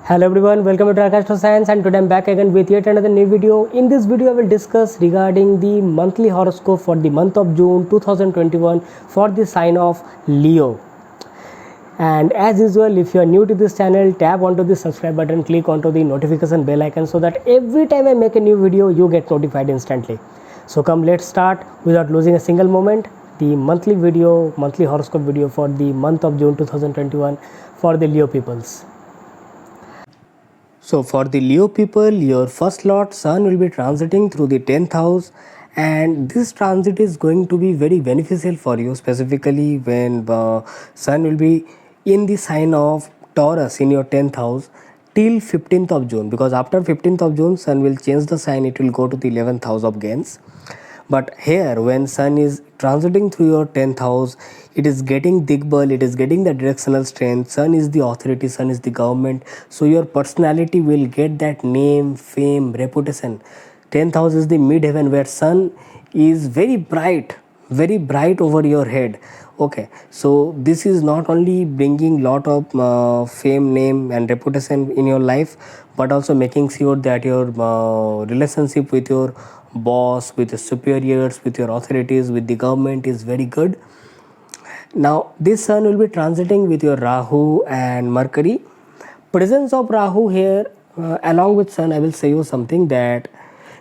Hello everyone, welcome to Astro Science, and today I'm back again with yet another new video. In this video I will discuss regarding the monthly horoscope for the month of June 2021 for the sign of Leo. And as usual, if you are new to this channel, tap onto the subscribe button, click onto the notification bell icon so that every time I make a new video you get notified instantly. So come, let's start without losing a single moment. The monthly horoscope video for the month of June 2021 for the Leo peoples. So for the Leo people, your first lot Sun will be transiting through the 10th house, and this transit is going to be very beneficial for you, specifically when Sun will be in the sign of Taurus in your 10th house till 15th of June, because after 15th of June Sun will change the sign, it will go to the 11th house of gains. But here when Sun is transiting through your 10th house, it is getting Digbal, it is getting the directional strength. Sun is the authority, Sun is the government. So your personality will get that name, fame, reputation. 10th house is the midheaven where Sun is very bright over your head. Okay, so this is not only bringing lot of fame, name and reputation in your life, but also making sure that your relationship with your boss, with your superiors, with your authorities, with the government is very good. Now this Sun will be transiting with your Rahu and Mercury. Presence of Rahu here along with Sun, I will say you something that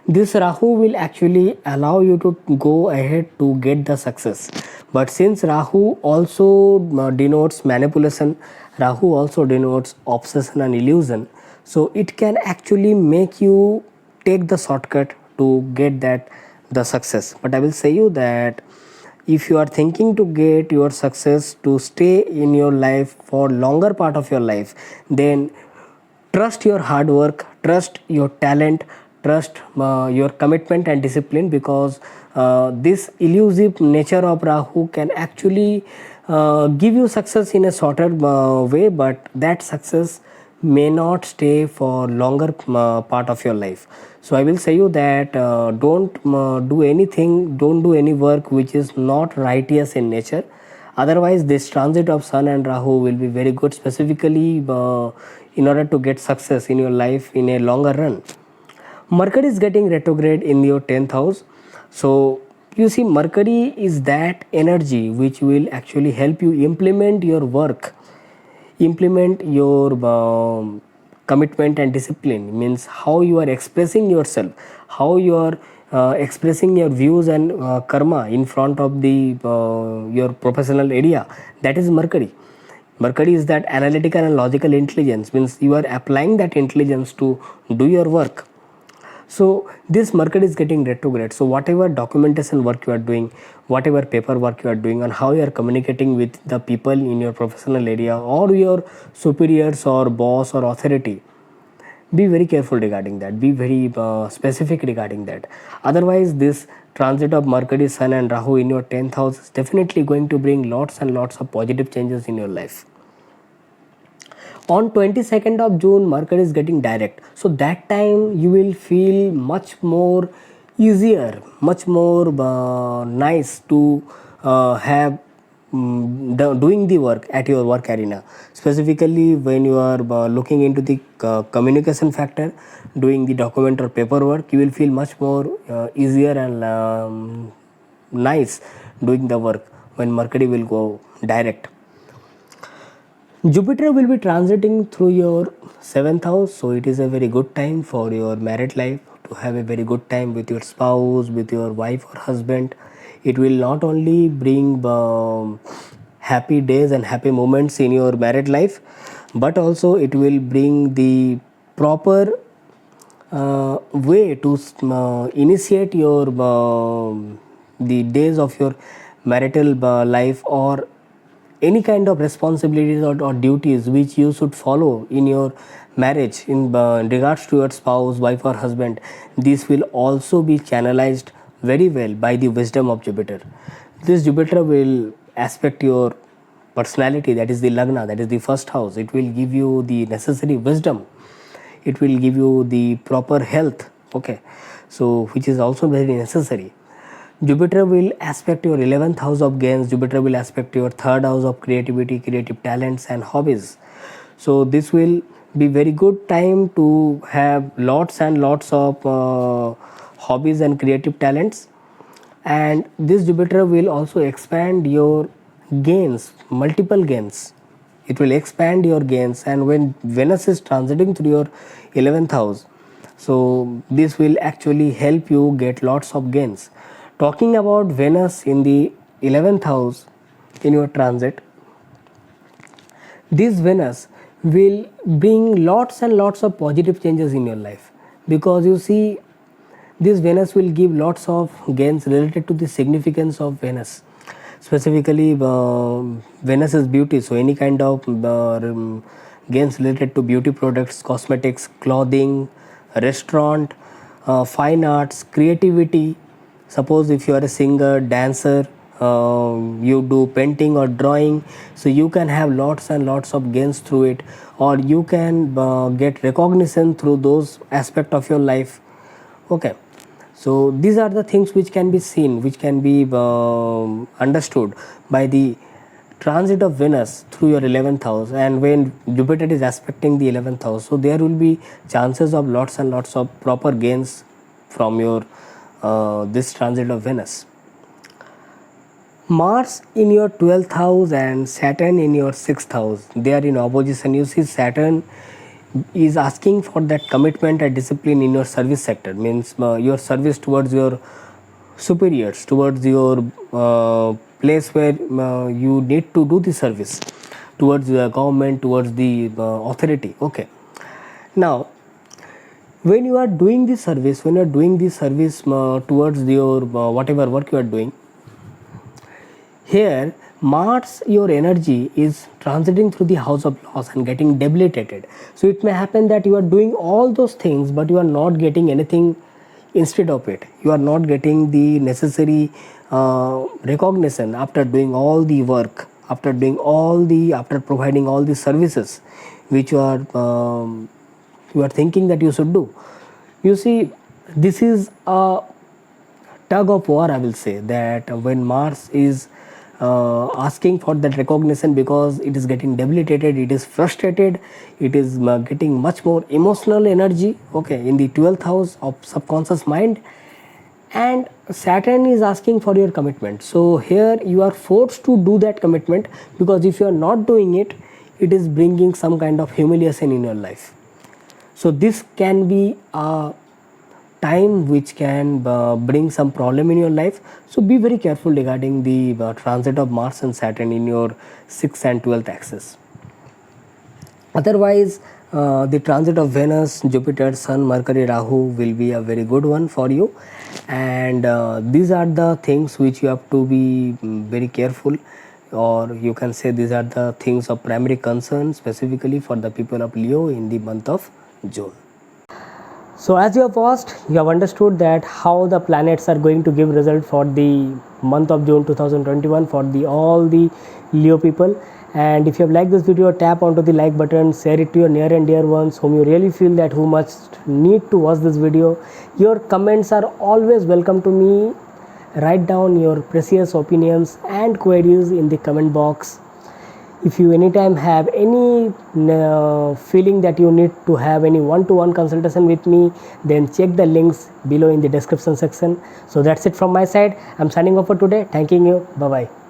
this Rahu will actually allow you to go ahead to get the success. But since Rahu also denotes manipulation, Rahu also denotes obsession and illusion, so it can actually make you take the shortcut to get the success. But I will say you that if you are thinking to get your success to stay in your life for longer part of your life, then trust your hard work, trust your talent, trust your commitment and discipline, because this elusive nature of Rahu can actually give you success in a shorter way, but that success may not stay for longer part of your life. So I will say you that don't do anything, don't do any work which is not righteous in nature. Otherwise this transit of Sun and Rahu will be very good, specifically in order to get success in your life in a longer run. Mercury is getting retrograde in your 10th house. So you see, Mercury is that energy which will actually help you implement your work, implement your commitment and discipline. Means how you are expressing yourself, how you are expressing your views and karma in front of the your professional area. That is Mercury. Mercury is that analytical and logical intelligence, means you are applying that intelligence to do your work. So this Mercury is getting retrograde. So whatever documentation work you are doing, whatever paperwork you are doing, and how you are communicating with the people in your professional area or your superiors or boss or authority, be very careful regarding that. Be very specific regarding that. Otherwise this transit of Mercury, Sun and Rahu in your 10th house is definitely going to bring lots and lots of positive changes in your life. On 22nd of June, Mercury is getting direct. So that time you will feel much more easier, much more nice to have doing the work at your work arena. Specifically when you are looking into the communication factor, doing the document or paperwork, you will feel much more easier and nice doing the work when Mercury will go direct. Jupiter will be transiting through your 7th house, so it is a very good time for your married life, to have a very good time with your spouse, with your wife or husband. It will not only bring happy days and happy moments in your married life, but also it will bring the proper way to initiate your the days of your marital life, or any kind of responsibilities or duties which you should follow in your marriage in regards to your spouse, wife or husband. This will also be channelized very well by the wisdom of Jupiter. This Jupiter will aspect your personality, that is the Lagna, that is the first house. It will give you the necessary wisdom, it will give you the proper health, okay, so which is also very necessary. Jupiter will aspect your 11th house of gains. Jupiter will aspect your 3rd house of creativity, creative talents and hobbies. So this will be very good time to have lots and lots of hobbies and creative talents. And this Jupiter will also expand your gains, multiple gains. It will expand your gains, and when Venus is transiting through your 11th house, so this will actually help you get lots of gains. Talking about Venus in the 11th house in your transit, this Venus will bring lots and lots of positive changes in your life, because you see, this Venus will give lots of gains related to the significance of Venus. Specifically, Venus is beauty, so any kind of gains related to beauty products, cosmetics, clothing, restaurant, fine arts, creativity. Suppose if you are a singer, dancer, you do painting or drawing, so you can have lots and lots of gains through it, or you can get recognition through those aspect of your life. Okay, so these are the things which can be seen, which can be understood by the transit of Venus through your 11th house. And when Jupiter is aspecting the 11th house, so there will be chances of lots and lots of proper gains from your this transit of Venus. Mars in your 12th house and Saturn in your 6th house, they are in opposition. You see, Saturn is asking for that commitment and discipline in your service sector, means your service towards your superiors, towards your place where you need to do the service, towards the government, towards the authority. Okay, now when you are doing the service, when you are doing the service towards your whatever work you are doing, here Mars, your energy is transiting through the house of loss and getting debilitated. So it may happen that you are doing all those things, but you are not getting anything instead of it. You are not getting the necessary recognition after doing all the work, after providing all the services which you are thinking that you should do. You see, this is a tug of war, I will say, that when Mars is asking for that recognition, because it is getting debilitated, it is frustrated, it is getting much more emotional energy, okay, in the 12th house of subconscious mind. And Saturn is asking for your commitment, so here you are forced to do that commitment, because if you are not doing it, it is bringing some kind of humiliation in your life. So this can be a time which can bring some problem in your life. So be very careful regarding the transit of Mars and Saturn in your 6th and 12th axis. Otherwise, the transit of Venus, Jupiter, Sun, Mercury, Rahu will be a very good one for you. And these are the things which you have to be very careful, or you can say these are the things of primary concern, specifically for the people of Leo in the month of June. So as you have watched, you have understood that how the planets are going to give result for the month of June 2021 for all the Leo people. And if you have liked this video, tap onto the like button, share it to your near and dear ones whom you really feel that who must need to watch this video. Your comments are always welcome to me. Write down your precious opinions and queries in the comment box. If you anytime have any feeling that you need to have any one-to-one consultation with me, then check the links below in the description section. So that's it from my side. I'm signing off for today. Thanking you. Bye bye.